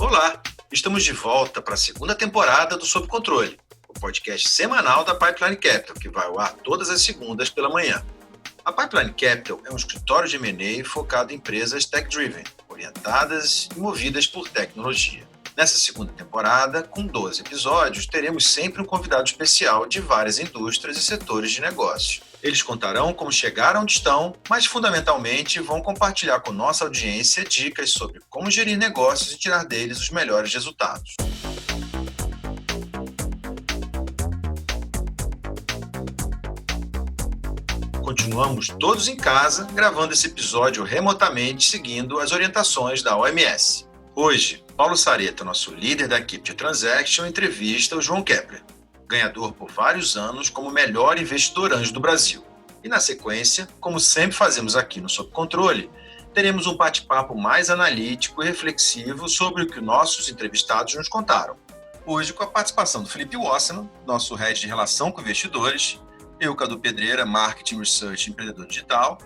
Olá, estamos de volta para a segunda temporada do Sob Controle, o podcast semanal da Pipeline Capital, que vai ao ar todas as segundas pela manhã. A Pipeline Capital é um escritório de M&A focado em empresas tech-driven, orientadas e movidas por tecnologia. Nessa segunda temporada, com 12 episódios, teremos sempre um convidado especial de várias indústrias e setores de negócio. Eles contarão como chegaram onde estão, mas fundamentalmente vão compartilhar com nossa audiência dicas sobre como gerir negócios e tirar deles os melhores resultados. Continuamos todos em casa, gravando esse episódio remotamente, seguindo as orientações da OMS. Hoje, Paulo Sareta, nosso líder da equipe de Transaction, entrevista o João Kepler, ganhador por vários anos como melhor investidor anjo do Brasil. E na sequência, como sempre fazemos aqui no Sob Controle, teremos um bate-papo mais analítico e reflexivo sobre o que nossos entrevistados nos contaram. Hoje com a participação do Felipe Wasserman, nosso head de relação com investidores, eu, Cadu Pedreira, Marketing Research e Empreendedor Digital,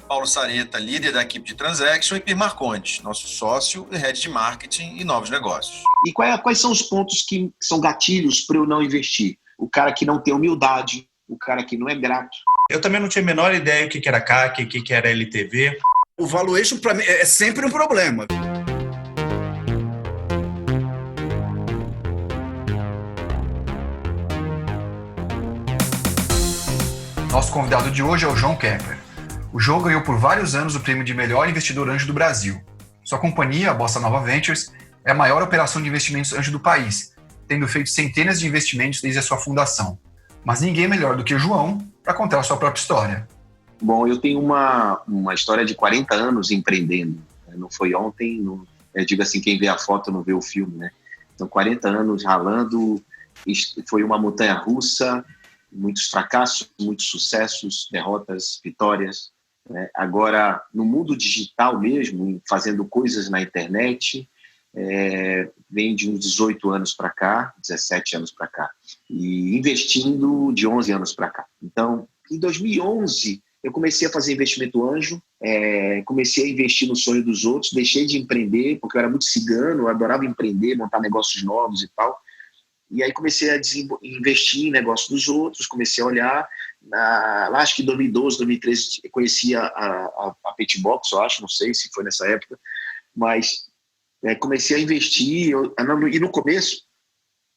Paulo Sareta, líder da equipe de Transaction, e Pir Marcondes, nosso sócio e head de marketing e novos negócios. E quais são os pontos que são gatilhos para eu não investir? O cara que não tem humildade, o cara que não é grato. Eu também não tinha a menor ideia o que era CAC, o que era LTV. O valuation, para mim, é sempre um problema. Nosso convidado de hoje é o João Kepler. O João ganhou por vários anos o prêmio de melhor investidor anjo do Brasil. Sua companhia, a Bossa Nova Ventures, é a maior operação de investimentos anjo do país, tendo feito centenas de investimentos desde a sua fundação. Mas ninguém melhor do que o João para contar a sua própria história. Bom, eu tenho uma história de 40 anos empreendendo. Não foi ontem, eu digo assim, quem vê a foto não vê o filme, né? Então, 40 anos ralando, foi uma montanha-russa, muitos fracassos, muitos sucessos, derrotas, vitórias. Né? Agora, no mundo digital mesmo, fazendo coisas na internet, vem de uns 18 anos para cá, 17 anos para cá, e investindo de 11 anos para cá. Então, em 2011, eu comecei a fazer investimento anjo, comecei a investir no sonho dos outros, deixei de empreender, porque eu era muito cigano, eu adorava empreender, montar negócios novos e tal. E aí comecei a investir em negócios dos outros, comecei a olhar, lá acho que em 2012, 2013, eu conhecia a Petbox, eu acho, não sei se foi nessa época, mas comecei a investir, e no começo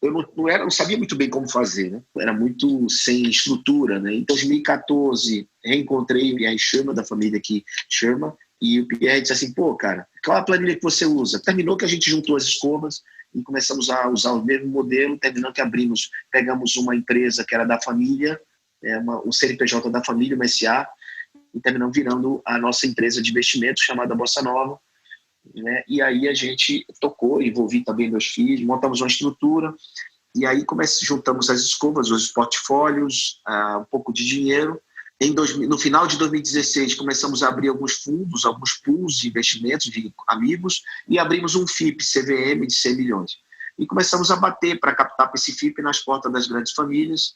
eu não sabia muito bem como fazer, né? Era muito sem estrutura, né? Em 2014, reencontrei o Pierre Sherman, da família aqui, Sherman, e o Pierre disse assim, pô, cara, qual a planilha que você usa? Terminou que a gente juntou as escovas e começamos a usar o mesmo modelo, terminou que pegamos uma empresa que era da família, o CNPJ da família, uma SA, e terminamos virando a nossa empresa de investimentos chamada Bossa Nova, né? E aí a gente tocou, envolvi também meus filhos, montamos uma estrutura, e aí juntamos as escovas, os portfólios, um pouco de dinheiro. No final de 2016, começamos a abrir alguns fundos, alguns pools de investimentos de amigos, e abrimos um FIP, CVM, de 100 milhões. E começamos a bater para captar esse FIP nas portas das grandes famílias,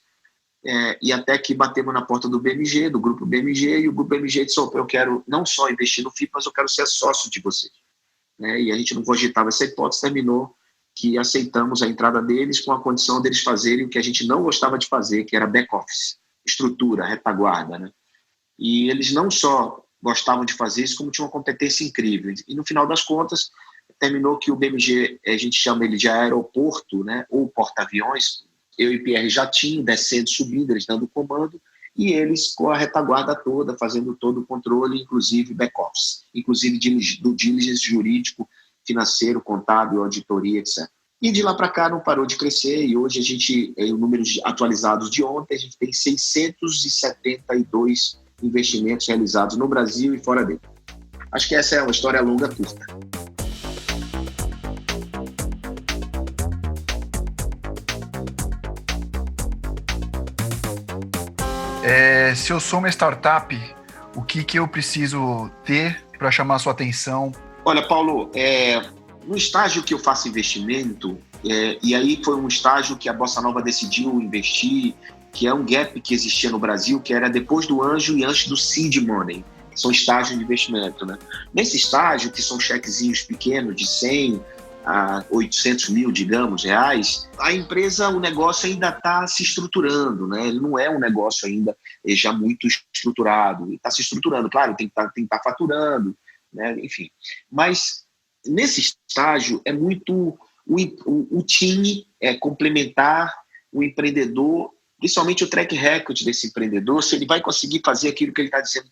e até que batemos na porta do BMG, do grupo BMG, e o grupo BMG disse, eu quero não só investir no FIP, mas eu quero ser sócio de vocês. E a gente não cogitava essa hipótese, terminou que aceitamos a entrada deles com a condição deles fazerem o que a gente não gostava de fazer, que era back-office, estrutura, retaguarda, né? E eles não só gostavam de fazer isso, como tinham uma competência incrível. E no final das contas, terminou que o BMG, a gente chama ele de aeroporto, né? Ou porta-aviões. Eu e o Pierre já tinham, descendo, subindo, eles dando comando, e eles com a retaguarda toda, fazendo todo o controle, inclusive back-office, inclusive do diligence jurídico, financeiro, contábil, auditoria, etc. E de lá para cá não parou de crescer, e hoje a gente, o número atualizados de ontem, a gente tem 672 investimentos realizados no Brasil e fora dele. Acho que essa é uma história longa, curta. Se eu sou uma startup, o que eu preciso ter para chamar a sua atenção? Olha, Paulo, no estágio que eu faço investimento, e aí foi um estágio que a Bossa Nova decidiu investir, que é um gap que existia no Brasil, que era depois do anjo e antes do seed money. São estágios de investimento, né? Nesse estágio, que são chequezinhos pequenos de 100, a 800 mil, digamos, reais, a empresa, o negócio ainda está se estruturando, né? Ele não é um negócio ainda já muito estruturado. Está se estruturando, claro, tem que estar faturando, né? Enfim. Mas nesse estágio é muito o time complementar o empreendedor, principalmente o track record desse empreendedor, se ele vai conseguir fazer aquilo que ele está dizendo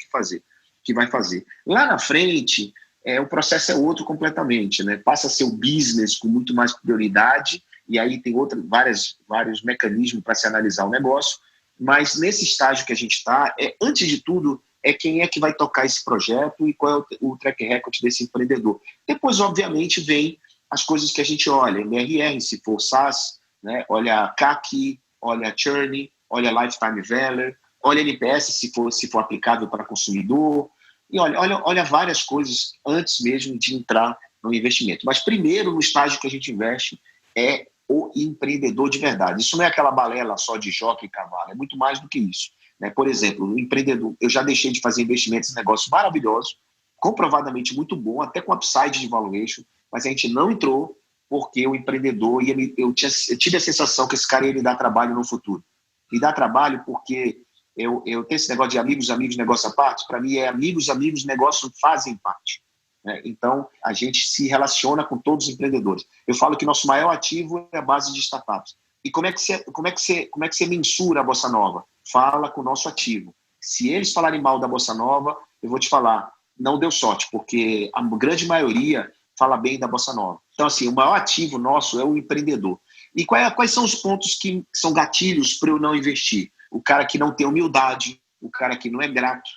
que vai fazer. Lá na frente, o processo é outro completamente, né? Passa a ser o business com muito mais prioridade, e aí tem vários mecanismos para se analisar o negócio, mas nesse estágio que a gente está, antes de tudo, quem é que vai tocar esse projeto e qual é o track record desse empreendedor. Depois, obviamente, vem as coisas que a gente olha, MRR, se for SaaS, né? Olha CAC, olha Churn, olha Lifetime Value, olha NPS, se for aplicável para consumidor, e olha várias coisas antes mesmo de entrar no investimento. Mas primeiro, no estágio que a gente investe, é o empreendedor de verdade. Isso não é aquela balela só de jockey e cavalo, é muito mais do que isso, né? Por exemplo, o empreendedor, eu já deixei de fazer investimentos em negócios maravilhosos, comprovadamente muito bom, até com upside de valuation, mas a gente não entrou porque o empreendedor, eu tive a sensação que esse cara ia me dar trabalho no futuro. Me dá trabalho porque eu tenho esse negócio de amigos, negócio à parte. Para mim é amigos, negócio fazem parte, né? Então, a gente se relaciona com todos os empreendedores. Eu falo que nosso maior ativo é a base de startups. E como é que você mensura a Bossa Nova? Fala com o nosso ativo. Se eles falarem mal da Bossa Nova, eu vou te falar, não deu sorte, porque a grande maioria fala bem da Bossa Nova. Então, assim, o maior ativo nosso é o empreendedor. E quais são os pontos que são gatilhos para eu não investir? O cara que não tem humildade, o cara que não é grato,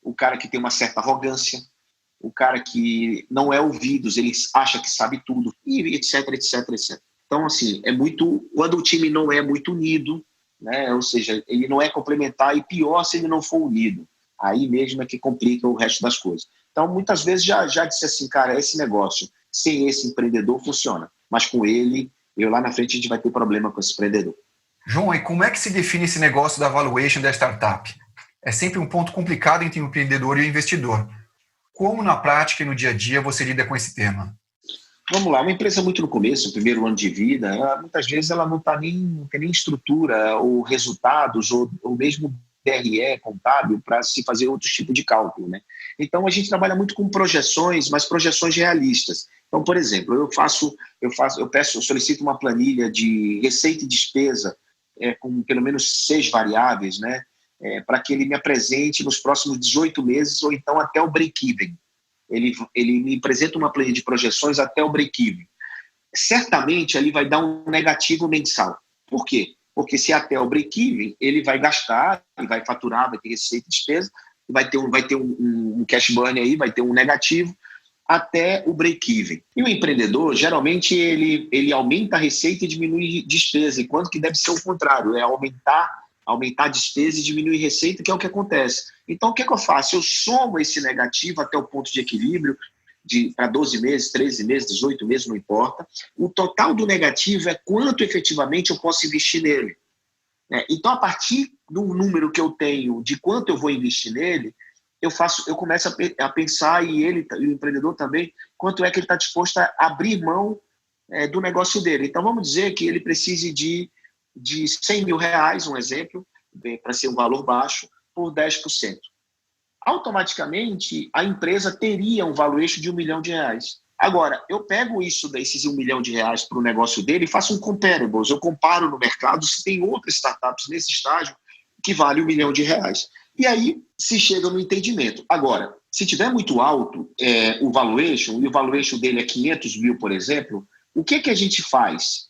o cara que tem uma certa arrogância, o cara que não é ouvido, ele acha que sabe tudo, e etc, etc, etc. Então, assim, quando o time não é muito unido, né? Ou seja, ele não é complementar, e pior se ele não for unido. Aí mesmo é que complica o resto das coisas. Então, muitas vezes já disse assim, cara, esse negócio, sem esse empreendedor, funciona. Mas com ele, lá na frente, a gente vai ter problema com esse empreendedor. João, e como é que se define esse negócio da valuation da startup? É sempre um ponto complicado entre o empreendedor e o investidor. Como na prática e no dia a dia você lida com esse tema? Vamos lá, uma empresa muito no começo, primeiro ano de vida, muitas vezes ela não tem nem estrutura ou resultados ou mesmo DRE contábil para se fazer outro tipo de cálculo, né? Então a gente trabalha muito com projeções, mas projeções realistas. Então, por exemplo, eu solicito uma planilha de receita e despesa com pelo menos 6 variáveis, né? Para que ele me apresente nos próximos 18 meses ou então até o break-even. Ele me apresenta uma planilha de projeções até o break-even. Certamente, ali vai dar um negativo mensal. Por quê? Porque se até o break-even, ele vai gastar, ele vai faturar, vai ter receita e despesa, vai ter um cash burn aí, vai ter um negativo até o break-even. E o empreendedor, geralmente, ele aumenta a receita e diminui despesa, enquanto que deve ser o contrário, aumentar a despesa e diminuir receita, que é o que acontece. Então, o que eu faço? Eu somo esse negativo até o ponto de equilíbrio, para 12 meses, 13 meses, 18 meses, não importa. O total do negativo é quanto efetivamente eu posso investir nele. Então, a partir do número que eu tenho de quanto eu vou investir nele, eu começo a pensar, e o empreendedor também, quanto é que ele está disposto a abrir mão do negócio dele. Então, vamos dizer que ele precise de 100 mil reais, um exemplo, para ser um valor baixo, por 10%. Automaticamente, a empresa teria um valuation de R$1 milhão. Agora, eu pego esses R$1 milhão para o negócio dele e faço um comparables. Eu comparo no mercado se tem outras startups nesse estágio que vale R$1 milhão. E aí se chega no entendimento. Agora, se tiver muito alto o valuation, e o valuation dele é 500 mil, por exemplo, o que a gente faz?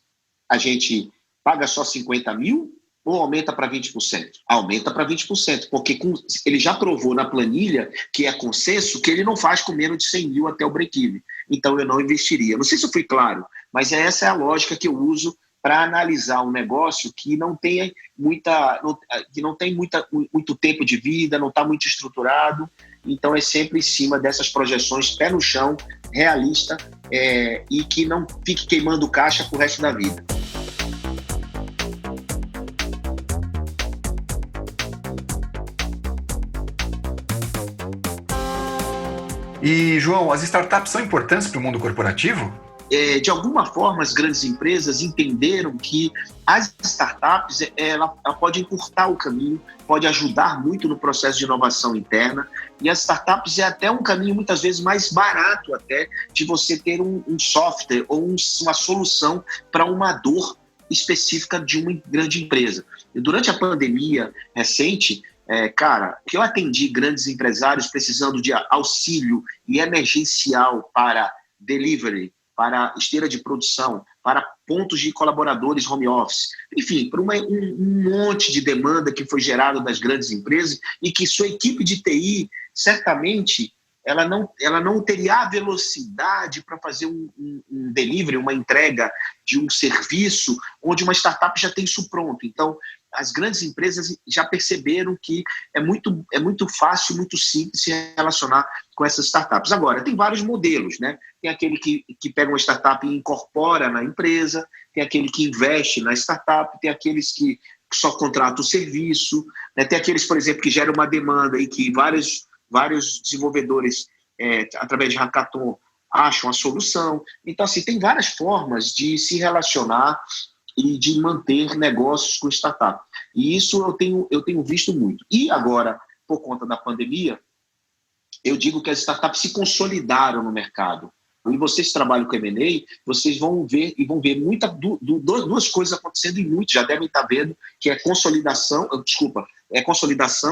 A gente paga só 50 mil ou aumenta para 20%? Aumenta para 20%, porque ele já provou na planilha, que é consenso, que ele não faz com menos de 100 mil até o break-even. Então, eu não investiria. Não sei se eu fui claro, mas essa é a lógica que eu uso para analisar um negócio que não tem muito tempo de vida, não está muito estruturado. Então, é sempre em cima dessas projeções, pé no chão, realista, e que não fique queimando caixa para o resto da vida. E, João, as startups são importantes para o mundo corporativo? de alguma forma, as grandes empresas entenderam que as startups ela pode encurtar o caminho, pode ajudar muito no processo de inovação interna, e as startups é até um caminho muitas vezes mais barato até de você ter um software ou uma solução para uma dor específica de uma grande empresa. E durante a pandemia recente, que eu atendi grandes empresários precisando de auxílio e emergencial para delivery, para esteira de produção, para pontos de colaboradores home office, enfim, para um monte de demanda que foi gerada das grandes empresas e que sua equipe de TI, certamente, ela não teria a velocidade para fazer um delivery, uma entrega de um serviço onde uma startup já tem isso pronto. Então, as grandes empresas já perceberam que é muito fácil, muito simples se relacionar com essas startups. Agora, tem vários modelos, né? Tem aquele que pega uma startup e incorpora na empresa, tem aquele que investe na startup, tem aqueles que só contratam o serviço, né? Tem aqueles, por exemplo, que geram uma demanda e que vários desenvolvedores, através de hackathon, acham a solução. Então, assim, tem várias formas de se relacionar e de manter negócios com startup. E isso eu tenho visto muito. E agora, por conta da pandemia, eu digo que as startups se consolidaram no mercado. E vocês trabalham com M&A, vocês vão ver duas coisas acontecendo e muito, já devem estar vendo, que é consolidação,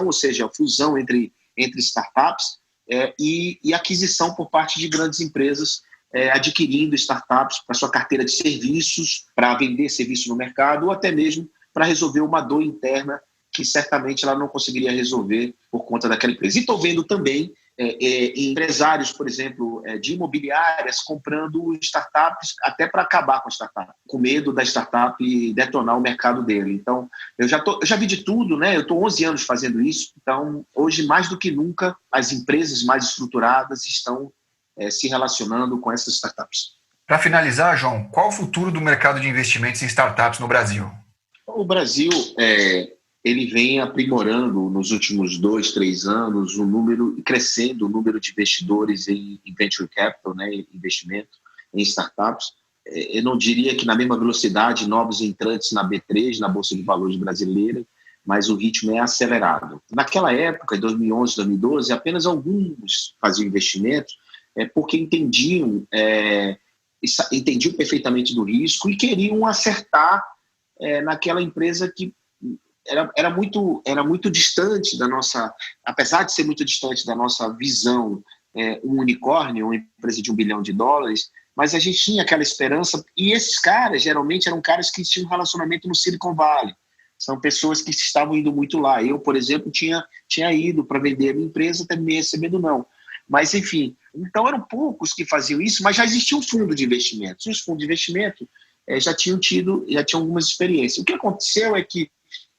ou seja, a fusão entre startups e aquisição por parte de grandes empresas, adquirindo startups para sua carteira de serviços, para vender serviço no mercado, ou até mesmo para resolver uma dor interna que certamente ela não conseguiria resolver por conta daquela empresa. E estou vendo também empresários, por exemplo, de imobiliárias comprando startups até para acabar com a startup, com medo da startup detonar o mercado dele. Então, eu já vi de tudo, né? Eu estou 11 anos fazendo isso, então, hoje, mais do que nunca, as empresas mais estruturadas estão se relacionando com essas startups. Para finalizar, João, qual o futuro do mercado de investimentos em startups no Brasil? O Brasil ele vem aprimorando nos últimos 2, 3 anos crescendo o número de investidores em venture capital, né, investimento em startups. Eu não diria que na mesma velocidade novos entrantes na B3, na Bolsa de Valores brasileira, mas o ritmo é acelerado. Naquela época, em 2011, 2012, apenas alguns faziam investimentos porque entendiam perfeitamente do risco e queriam acertar naquela empresa que era muito distante da nossa, apesar de ser muito distante da nossa visão, um unicórnio, uma empresa de $1 bilhão, mas a gente tinha aquela esperança, e esses caras geralmente eram caras que tinham um relacionamento no Silicon Valley, são pessoas que estavam indo muito lá. Eu, por exemplo, tinha ido para vender a minha empresa, terminei recebendo não. Mas, enfim, então eram poucos que faziam isso, mas já existia um fundo de investimentos. E os fundos de investimento já tinham algumas experiências. O que aconteceu é que,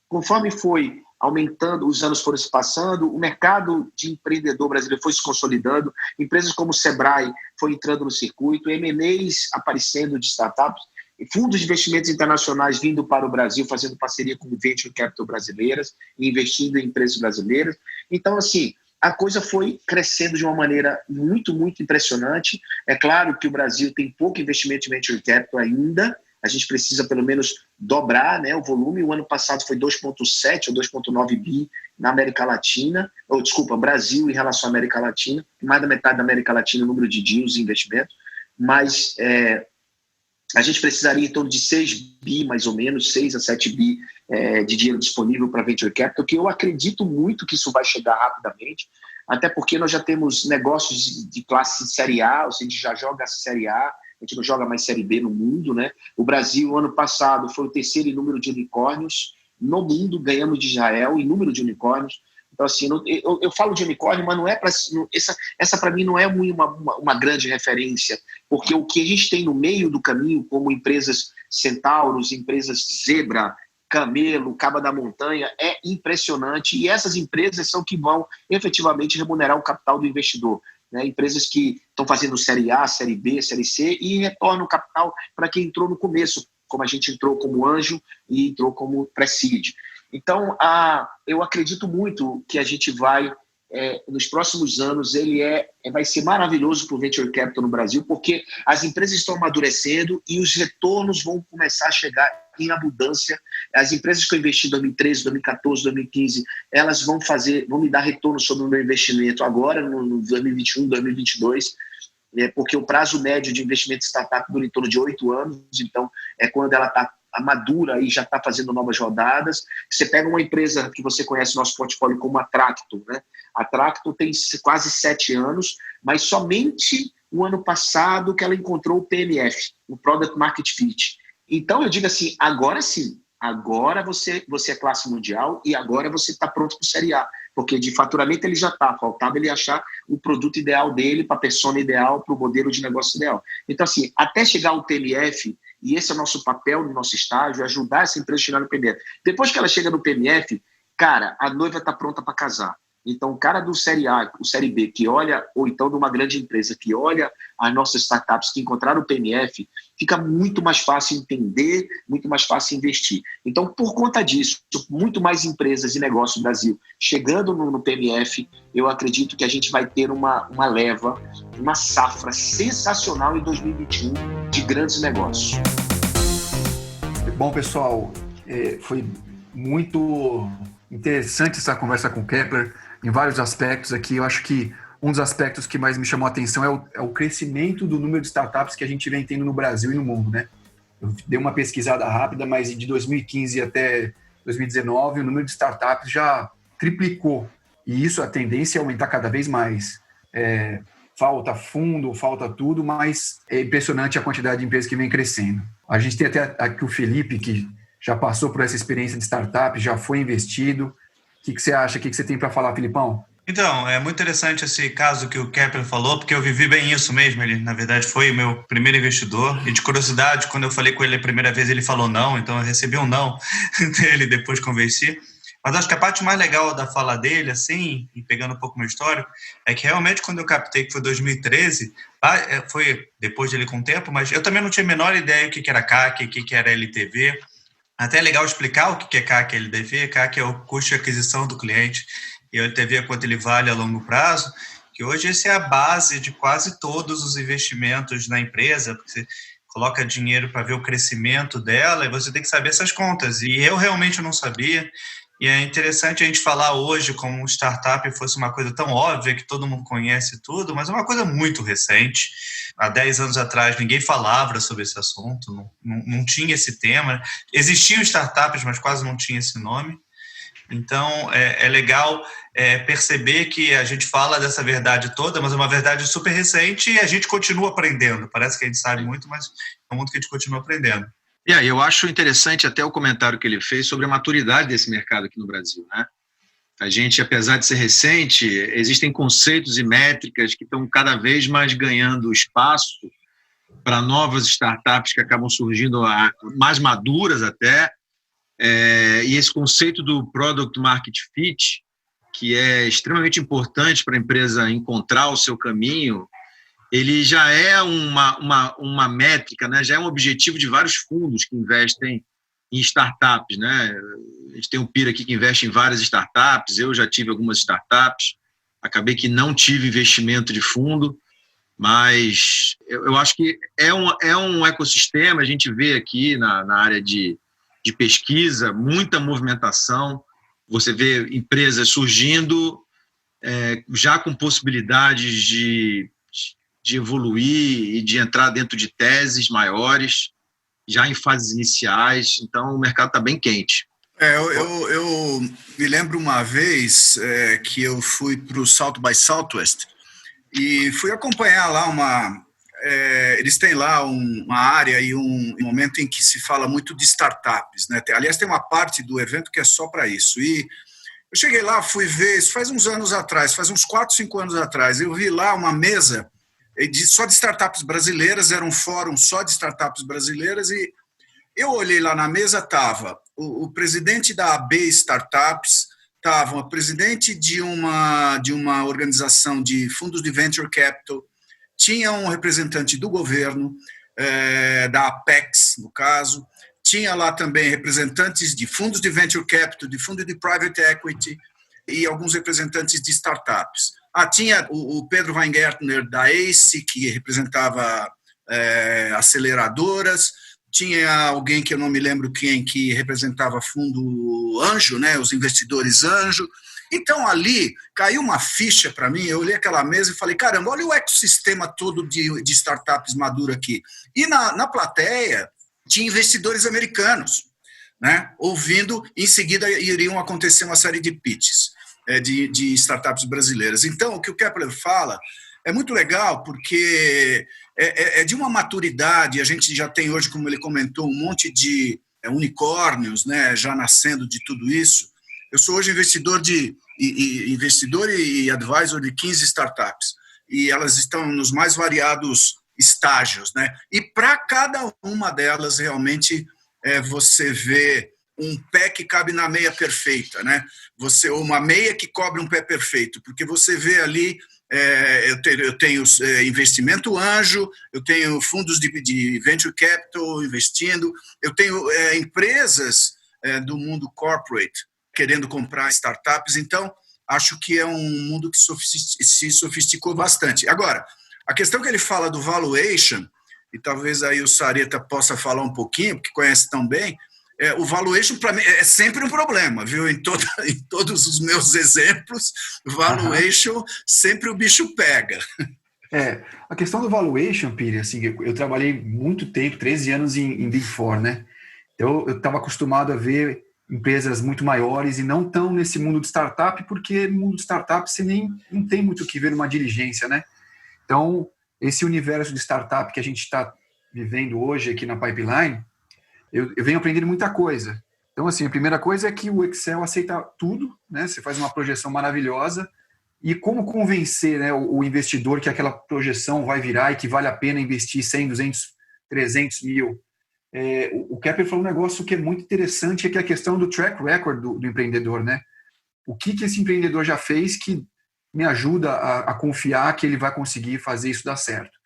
conforme foi aumentando, os anos foram se passando, o mercado de empreendedor brasileiro foi se consolidando, empresas como o Sebrae foi entrando no circuito, M&As aparecendo de startups, fundos de investimentos internacionais vindo para o Brasil, fazendo parceria com venture capital brasileiras e investindo em empresas brasileiras. Então, assim, a coisa foi crescendo de uma maneira muito, muito impressionante. É claro que o Brasil tem pouco investimento em venture capital ainda, a gente precisa pelo menos dobrar, né, o volume. O ano passado foi 2,7 ou 2,9 bi na América Latina, Brasil em relação à América Latina, mais da metade da América Latina o número de deals e investimentos, mas a gente precisaria em torno de 6 bi, mais ou menos, 6 a 7 bi de dinheiro disponível para Venture Capital, que eu acredito muito que isso vai chegar rapidamente, até porque nós já temos negócios de classe Série A, ou seja, a gente já joga a Série A, a gente não joga mais Série B no mundo, né? O Brasil, ano passado, foi o terceiro em número de unicórnios no mundo, ganhamos de Israel em número de unicórnios. Então, assim, eu falo de unicórnio, mas não é para essa para mim não é uma grande referência, porque o que a gente tem no meio do caminho, como empresas Centauros, empresas Zebra, Camelo, Caba da Montanha, é impressionante, e essas empresas são que vão efetivamente remunerar o capital do investidor, né? Empresas que estão fazendo Série A, Série B, Série C e retornam o capital para quem entrou no começo, como a gente entrou como anjo e entrou como pré-seed. Então, eu acredito muito que a gente vai nos próximos anos, vai ser maravilhoso para o Venture Capital no Brasil, porque as empresas estão amadurecendo e os retornos vão começar a chegar em abundância. As empresas que eu investi em 2013, 2014, 2015, elas vão me dar retorno sobre o meu investimento agora, no 2021, 2022, porque o prazo médio de investimento de startup dura em torno de 8 anos, então é quando ela está madura e já está fazendo novas rodadas. Você pega uma empresa que você conhece no nosso portfólio como a Tracto, né? A Tracto tem quase 7 anos, mas somente o ano passado que ela encontrou o PMF, o Product Market Fit. Então eu digo assim, agora sim, agora você é classe mundial e agora você está pronto para o Série A, porque de faturamento ele já está, faltava ele achar o produto ideal dele, para a persona ideal, para o modelo de negócio ideal. Então assim, até chegar ao PMF, e esse é o nosso papel no nosso estágio, ajudar essa empresa a chegar no PMF. Depois que ela chega no PMF, cara, a noiva está pronta para casar. Então, o cara do Série A, o Série B, que olha, ou então de uma grande empresa que olha as nossas startups que encontraram o PMF, fica muito mais fácil entender, muito mais fácil investir. Então, por conta disso, muito mais empresas e negócios no Brasil chegando no PMF, eu acredito que a gente vai ter uma leva, uma safra sensacional em 2021 de grandes negócios. Bom, pessoal, foi muito interessante essa conversa com o Kepler em vários aspectos aqui. Eu acho que um dos aspectos que mais me chamou a atenção é o crescimento do número de startups que a gente vem tendo no Brasil e no mundo, né? Eu dei uma pesquisada rápida, mas de 2015 até 2019, o número de startups já triplicou. E isso, a tendência é aumentar cada vez mais. Falta fundo, falta tudo, mas é impressionante a quantidade de empresas que vem crescendo. A gente tem até aqui o Felipe, que já passou por essa experiência de startup, já foi investido. O que você acha? O que você tem para falar, Filipão? Então, é muito interessante esse caso que o Kepler falou, porque eu vivi bem isso mesmo. Ele, na verdade, foi o meu primeiro investidor. E de curiosidade, quando eu falei com ele a primeira vez, ele falou não, então eu recebi um não dele depois que convenci. Mas acho que a parte mais legal da fala dele, assim, e pegando um pouco meu histórico, é que realmente quando eu captei, que foi 2013, foi depois dele com o tempo, mas eu também não tinha a menor ideia o que era CAC, o que era LTV. Até é legal explicar o que é CAC e LTV. CAC é o custo de aquisição do cliente e a LTV é quanto ele vale a longo prazo, que hoje esse é a base de quase todos os investimentos na empresa, porque você coloca dinheiro para ver o crescimento dela e você tem que saber essas contas. E eu realmente não sabia. E é interessante a gente falar hoje como um startup fosse uma coisa tão óbvia que todo mundo conhece tudo, mas é uma coisa muito recente. Há 10 anos atrás ninguém falava sobre esse assunto, não tinha esse tema. Existiam startups, mas quase não tinha esse nome. Então, é legal perceber que a gente fala dessa verdade toda, mas é uma verdade super recente e a gente continua aprendendo. Parece que a gente sabe muito, mas é um mundo que a gente continua aprendendo. E aí, eu acho interessante até o comentário que ele fez sobre a maturidade desse mercado aqui no Brasil, né? A gente, apesar de ser recente, existem conceitos e métricas que estão cada vez mais ganhando espaço para novas startups que acabam surgindo mais maduras até. E esse conceito do Product Market Fit, que é extremamente importante para a empresa encontrar o seu caminho, ele já é uma métrica, né? Já é um objetivo de vários fundos que investem em startups, né? A gente tem um PIR aqui que investe em várias startups, eu já tive algumas startups, acabei que não tive investimento de fundo, mas eu acho que é um ecossistema. A gente vê aqui na área de pesquisa muita movimentação, você vê empresas surgindo já com possibilidades de evoluir e de entrar dentro de teses maiores, já em fases iniciais. Então, o mercado está bem quente. Eu me lembro uma vez que eu fui para o South by Southwest e fui acompanhar lá eles têm lá uma área e um momento em que se fala muito de startups, né? Aliás, tem uma parte do evento que é só para isso. E eu cheguei lá, fui ver, isso faz uns anos atrás, faz uns 4, 5 anos atrás, eu vi lá uma mesa só de startups brasileiras, era um fórum só de startups brasileiras, e eu olhei lá na mesa, estava o presidente da AB Startups, estava o presidente de uma organização de fundos de venture capital, tinha um representante do governo, da Apex, no caso, tinha lá também representantes de fundos de venture capital, de fundos de private equity, e alguns representantes de startups. Tinha o Pedro Weingärtner da ACE, que representava aceleradoras, tinha alguém que eu não me lembro quem, que representava fundo anjo, né, os investidores anjo. Então, ali, caiu uma ficha para mim, eu olhei aquela mesa e falei, caramba, olha o ecossistema todo de startups maduro aqui. E na plateia, tinha investidores americanos, né, ouvindo, em seguida iriam acontecer uma série de pitches de startups brasileiras. Então, o que o Kepler fala é muito legal, porque é de uma maturidade, a gente já tem hoje, como ele comentou, um monte de unicórnios, né, já nascendo de tudo isso. Eu sou hoje investidor e advisor de 15 startups, e elas estão nos mais variados estágios, né? E para cada uma delas, realmente, você vê um pé que cabe na meia perfeita, né? Uma meia que cobre um pé perfeito, porque você vê ali, eu tenho investimento anjo, eu tenho fundos de venture capital investindo, eu tenho empresas do mundo corporate querendo comprar startups. Então, acho que é um mundo que se sofisticou bastante. Agora, a questão que ele fala do valuation, e talvez aí o Sareta possa falar um pouquinho, porque conhece tão bem, o valuation para mim é sempre um problema, viu? Em todos os meus exemplos, valuation, sempre o bicho pega. A questão do valuation, Piri, assim, eu trabalhei muito tempo, 13 anos em Big Four, né? Eu estava acostumado a ver empresas muito maiores e não tão nesse mundo de startup, porque no mundo de startup você não tem muito o que ver numa diligência, né? Então, esse universo de startup que a gente está vivendo hoje aqui na Pipeline, eu venho aprendendo muita coisa. Então, assim, a primeira coisa é que o Excel aceita tudo, né? Você faz uma projeção maravilhosa, e como convencer, né, o investidor que aquela projeção vai virar e que vale a pena investir 100, 200, 300 mil. O Kepler falou um negócio que é muito interessante, que é a questão do track record do empreendedor, né? O que esse empreendedor já fez que me ajuda a confiar que ele vai conseguir fazer isso dar certo.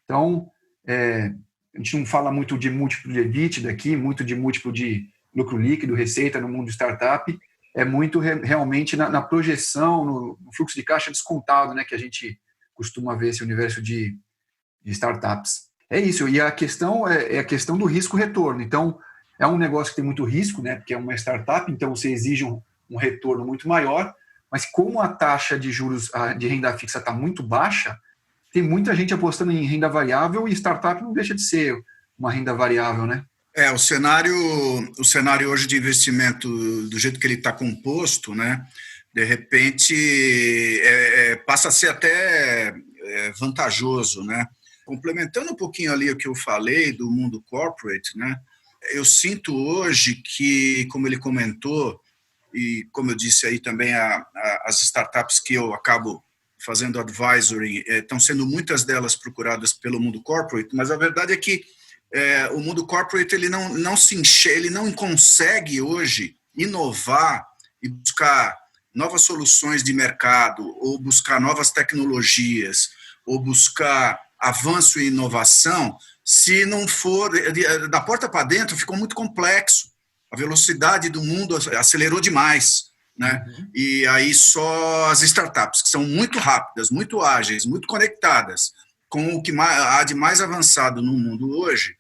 Então, a gente não fala muito de múltiplo de EBITDA aqui, muito de múltiplo de lucro líquido, receita no mundo de startup, é muito realmente na projeção, no fluxo de caixa descontado, né, que a gente costuma ver esse universo de startups. É isso, e a questão é a questão do risco-retorno. Então, é um negócio que tem muito risco, né, porque é uma startup, então você exige um retorno muito maior, mas como a taxa de juros de renda fixa está muito baixa, tem muita gente apostando em renda variável, e startup não deixa de ser uma renda variável, né? O cenário hoje de investimento, do jeito que ele está composto, né, de repente passa a ser até vantajoso, né? Complementando um pouquinho ali o que eu falei do mundo corporate, né, eu sinto hoje que, como ele comentou, e como eu disse aí também, as startups que eu acabo fazendo advisory, estão sendo muitas delas procuradas pelo mundo corporate, mas a verdade é que o mundo corporate ele não consegue hoje inovar e buscar novas soluções de mercado, ou buscar novas tecnologias, ou buscar avanço e inovação, se não for da porta para dentro. Ficou muito complexo. A velocidade do mundo acelerou demais, né? E aí só as startups, que são muito rápidas, muito ágeis, muito conectadas com o que há de mais avançado no mundo hoje,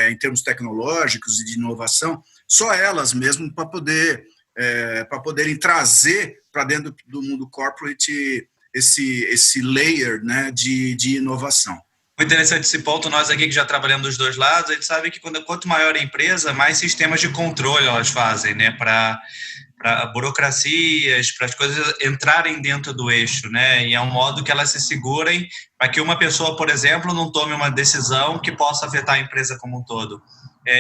em termos tecnológicos e de inovação, só elas mesmo para poderem trazer para dentro do mundo corporate esse layer, né, de inovação. Muito interessante esse ponto. Nós aqui que já trabalhamos dos dois lados, a gente sabe que quanto maior a empresa, mais sistemas de controle elas fazem, né, para burocracias, para as coisas entrarem dentro do eixo, né, e é um modo que elas se segurem para que uma pessoa, por exemplo, não tome uma decisão que possa afetar a empresa como um todo.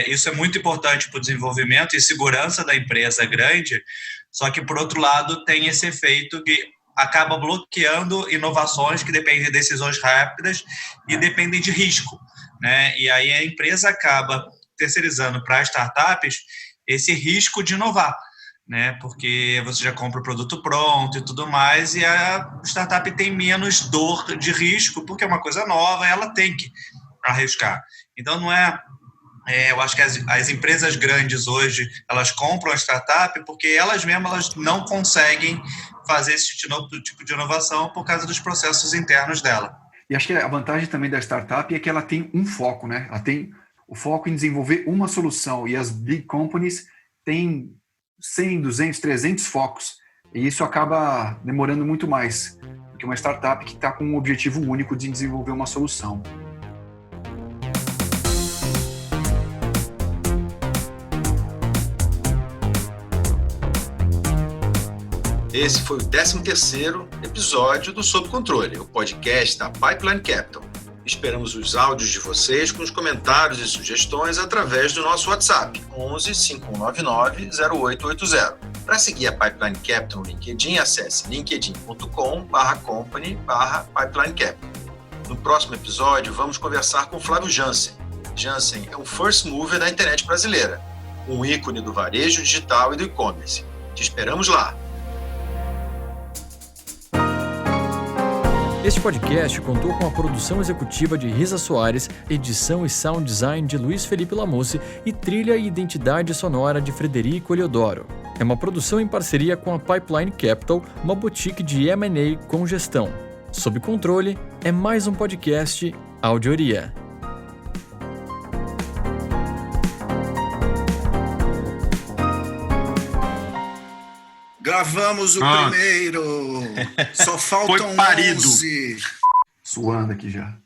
Isso é muito importante para o desenvolvimento e segurança da empresa grande, só que, por outro lado, tem esse efeito que acaba bloqueando inovações que dependem de decisões rápidas e dependem de risco, né? E aí a empresa acaba terceirizando para as startups esse risco de inovar, né? Porque você já compra o produto pronto e tudo mais, e a startup tem menos dor de risco, porque é uma coisa nova, ela tem que arriscar. Então, não é Eu acho que as empresas grandes hoje, elas compram a startup porque elas mesmas elas não conseguem fazer esse tipo de inovação por causa dos processos internos dela. E acho que a vantagem também da startup é que ela tem um foco, né? Ela tem o foco em desenvolver uma solução, e as big companies têm 100, 200, 300 focos, e isso acaba demorando muito mais do que uma startup que está com um objetivo único de desenvolver uma solução. Esse foi o 13º episódio do Sob Controle, o podcast da Pipeline Capital. Esperamos os áudios de vocês com os comentários e sugestões através do nosso WhatsApp, 11 5199 0880. Para seguir a Pipeline Capital no LinkedIn, acesse linkedin.com/company/Pipeline Capital. No próximo episódio, vamos conversar com Flávio Jansen. Jansen é um first mover da internet brasileira, um ícone do varejo digital e do e-commerce. Te esperamos lá! Este podcast contou com a produção executiva de Risa Soares, edição e sound design de Luiz Felipe Lamusse e trilha e identidade sonora de Frederico Eliodoro. É uma produção em parceria com a Pipeline Capital, uma boutique de M&A com gestão. Sob Controle é mais um podcast Audioria. Gravamos o primeiro. Só faltam 11. Suando aqui já.